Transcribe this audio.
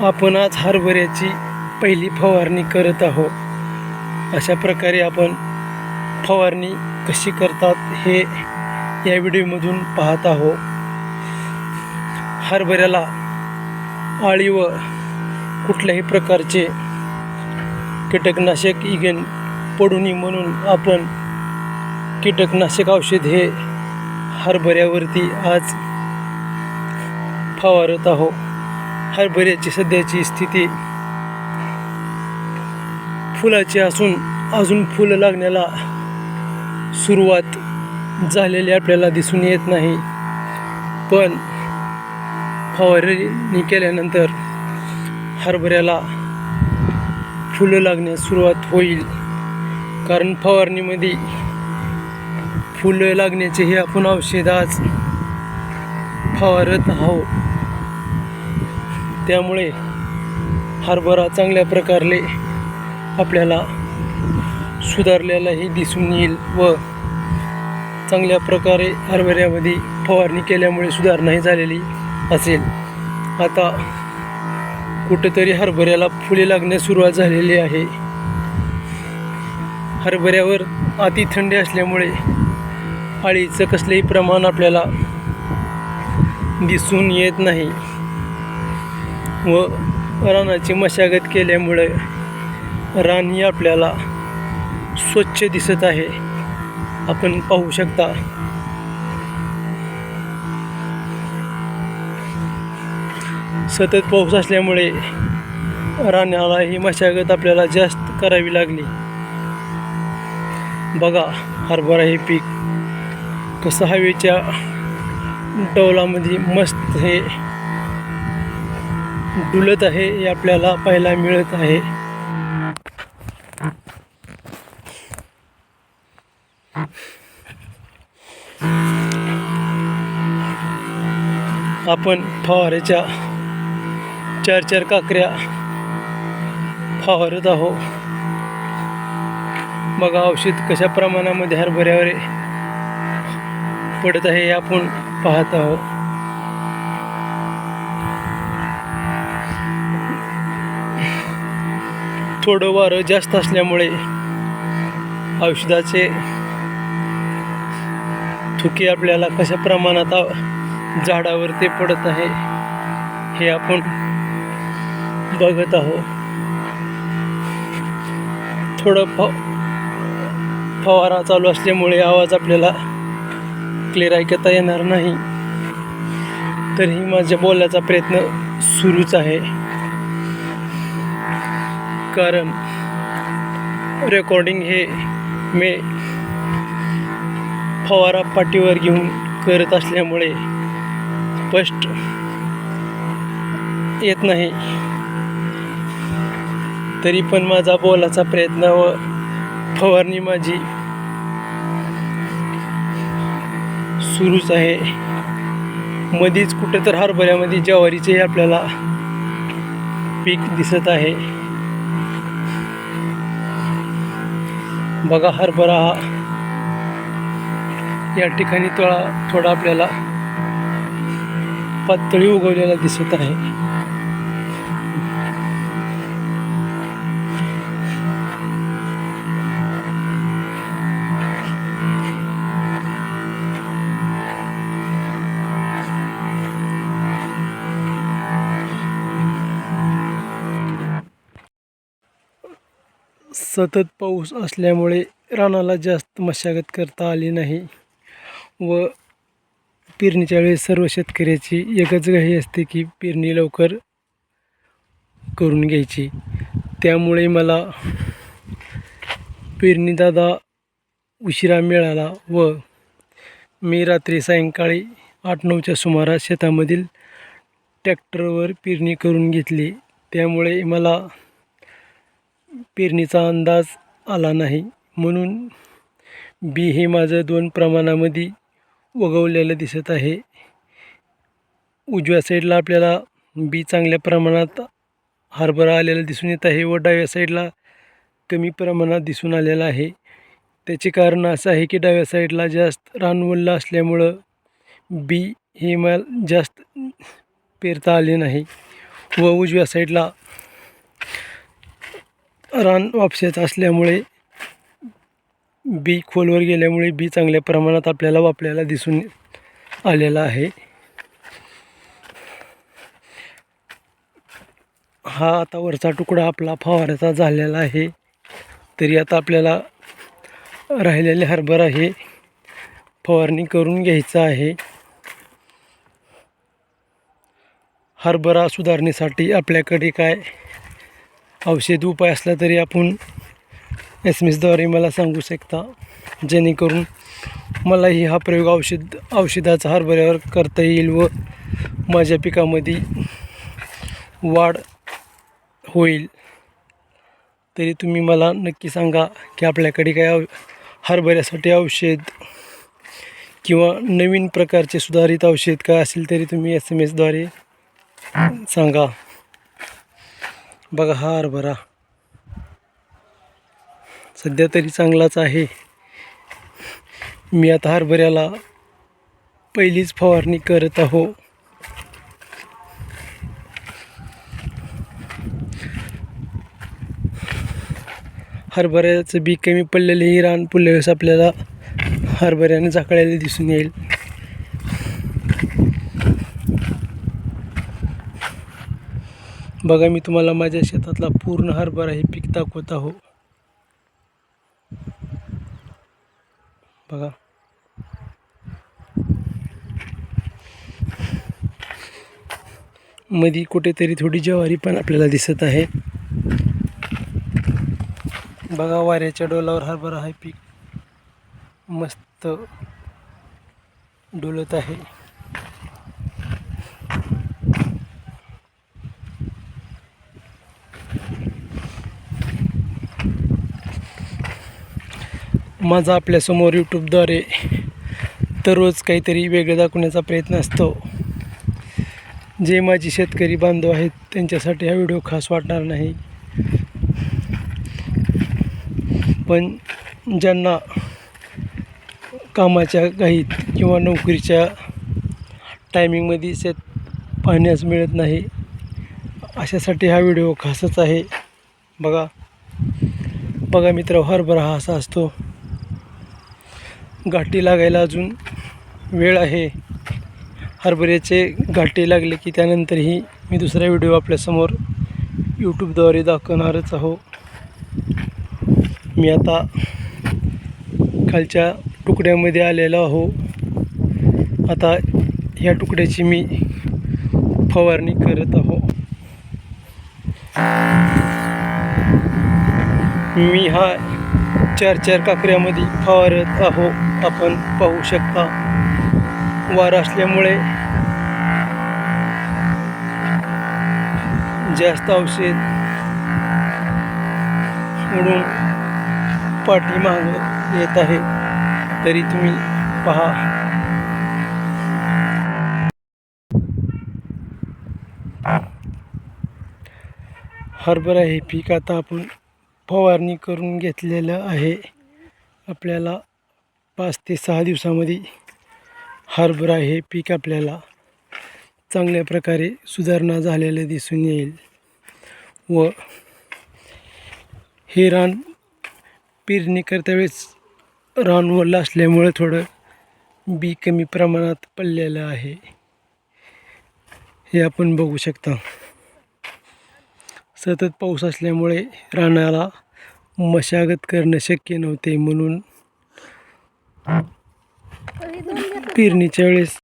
आपण आज हरभऱ्याची पहिली फवारणी करत आहोत। अशा प्रकारे आपण फवारणी कशी करतात हे या व्हिडिओमधून पाहत आहोत। हरभऱ्याला आळी व कुठल्याही प्रकारचे कीटकनाशक इगन पडू नये म्हणून आपण कीटकनाशक औषध हे हरभऱ्यावरती आज फवारत आहोत। हरभऱ्याची सध्याची स्थिती फुलाची असून अजून फुलं लागण्याला सुरुवात झालेली आपल्याला दिसून येत नाही, पण फवारणी केल्यानंतर हरभऱ्याला फुलं लागण्यास सुरुवात होईल। कारण फवारणीमध्ये फुलं लागण्याचे हे आपण औषध आज फवारत आहोत। त्यामुळे हरभरा चांगल्या प्रकारे आपल्याला सुधारलेलाही दिसून येईल व चांगल्या प्रकारे हरभऱ्यामध्ये फवारणी केल्यामुळे सुधारणाही झालेली असेल। आता कुठेतरी हरभऱ्याला फुले लागण्यास सुरुवात झालेली आहे। हरभऱ्यावर अति थंडी असल्यामुळे अळीचं कसलेही प्रमाण आपल्याला दिसून येत नाही व रानाची मशागत केल्यामुळे रानही आपल्याला स्वच्छ दिसत आहे। आपण पाहू शकता सतत पाऊस असल्यामुळे रानाला ही मशागत आपल्याला जास्त करावी लागली। बघा हरभरा हे पीक कसं हवेच्या डौलामध्ये मस्त हे डुलत आहे हे आपल्याला पाहायला मिळत आहे। आपण फवाऱ्याच्या 4 काकऱ्या फवारत आहोत। बघा औषध कशा प्रमाणामध्ये हरभऱ्यावर पडत आहे हे आपण पाहत आहोत। थोडं वारं जास्त असल्यामुळे औषधाचे थुके आपल्याला कशा प्रमाणात झाडावर ते पडत आहे हे आपण बघत आहोत। थोडं फवारा चालू असल्यामुळे आवाज आपल्याला क्लिअर ऐकता येणार नाही, तरीही माझ्या बोलण्याचा प्रयत्न सुरूच आहे। कारण रेकॉर्डिंग हे मी फवारा पाठीवर घेऊन करत असल्यामुळे स्पष्ट येत नाही, तरी पण माझा बोलायचा प्रयत्न व फवारणी माझी सुरूच आहे। मध्येच कुठं तर हरभऱ्यामध्ये ज्वारीचे आपल्याला पीक दिसत आहे। बघा हरभरा या ठिकाणी थोडा आपल्याला पातळी उगवलेला दिसत आहे। सतत पाऊस असल्यामुळे रानाला जास्त मशागत करता आली नाही व पेरणीच्या वेळेस सर्व शेतकऱ्याची एकच घाई असते की पेरणी लवकर करून घ्यायची। त्यामुळे मला पेरणी दादा उशिरा मिळाला व मी रात्री सायंकाळी 8-9च्या सुमारास शेतामधील ट्रॅक्टरवर पेरणी करून घेतली। त्यामुळे मला पेरणीचा अंदाज आला नाही, म्हणून बी हे माझं 2 प्रमाणामध्ये उगवलेलं दिसत आहे। उजव्या साईडला आपल्याला बी चांगल्या प्रमाणात हरभरा आलेला दिसून येत आहे व डाव्या साईडला कमी प्रमाणात दिसून आलेला आहे. त्याचे कारण असं आहे की डाव्या साईडला जास्त रान ओलं असल्यामुळं बी हे मला जास्त पेरता आले नाही व उजव्या साईडला रान वापशाचं असल्यामुळे बी खोलवर गेल्यामुळे बी चांगल्या प्रमाणात आपल्याला वापरायला दिसून आलेला आहे. हा आता वरचा तुकडा आपला फवाराचा झालेला आहे. तरी आता आपल्याला राहिलेले हरभरा हे फवारणी करून घ्यायचा आहे. हरभरा सुधारण्यासाठी आपल्याकडे काय औषध उपाय असला तरी आपण SMS द्वारे मला सांगू शकता, जेणेकरून मलाही हा प्रयोग औषधाचा हरभऱ्यावर करता येईल व माझ्या पिकामध्ये वाढ होईल. तरी तुम्ही मला नक्की सांगा की आपल्याकडे काय हरभऱ्यासाठी औषध किंवा नवीन प्रकारचे सुधारित औषध काय असेल तरी तुम्ही SMS द्वारे सांगा. बघा हा हरभरा सध्या तरी चांगलाच आहे. मी आता हरभऱ्याला पहिलीच फवारणी करत आहो. हरभऱ्याचं बी कमी पडलेले रान पुढल्यावेळेस आपल्याला हरभऱ्याने झाकळलेले दिसून येईल. बघा मी तुम्हाला माझ्या शेतातला पूर्ण हरभरा हे पीक दाखवत आहो. बघा मध्ये कुठेतरी थोडी ज्वारी पण आपल्याला दिसत आहे. बघा वाऱ्याच्या डोलावर हरभरा हे पीक मस्त डोलत आहे. माझा आपल्यासमोर यूट्यूबद्वारे दररोज काहीतरी वेगळं दाखवण्याचा प्रयत्न असतो. जे माझे शेतकरी बांधव आहेत त्यांच्यासाठी हा व्हिडिओ खास वाटणार नाही, पण ज्यांना कामाच्या घाईत किंवा नोकरीच्या टायमिंगमध्ये शेत पाहण्यास मिळत नाही अशासाठी हा व्हिडिओ खासच आहे. बघा मित्र, हरभरा हा असा असतो. गाठी लागायला अजून वेळ आहे. हरभऱ्याचे गाठी लागले की त्यानंतरही मी दुसरा व्हिडिओ आपल्यासमोर यूट्यूबद्वारे दाखवणारच आहो. मी आता खालच्या तुकड्यामध्ये आलेलो आहो. आता ह्या तुकड्याची मी फवारणी करत आहो. मी हा 4 काकऱ्यामध्ये फवारत आहो. आपण पाहू शकता वारा असल्यामुळे जास्त औषध उडून पाठीमागं येत आहे, तरी तुम्ही पहा. हरभरा हे पीक आता आपण फवारणी करून घेतलेलं आहे. आपल्याला 5 ते 6 दिवसामध्ये हरभरा हे पीक आपल्याला चांगल्या प्रकारे सुधारणा झालेलं दिसून येईल व हे रान पेरणी करता वेळेस रान ओलं असल्यामुळे थोडं बी कमी प्रमाणात पडलेलं आहे, हे आपण बघू शकता. सतत पाऊस असल्यामुळे रानाला मशागत करणं शक्य नव्हते, म्हणून पेरणीच्या वेळेस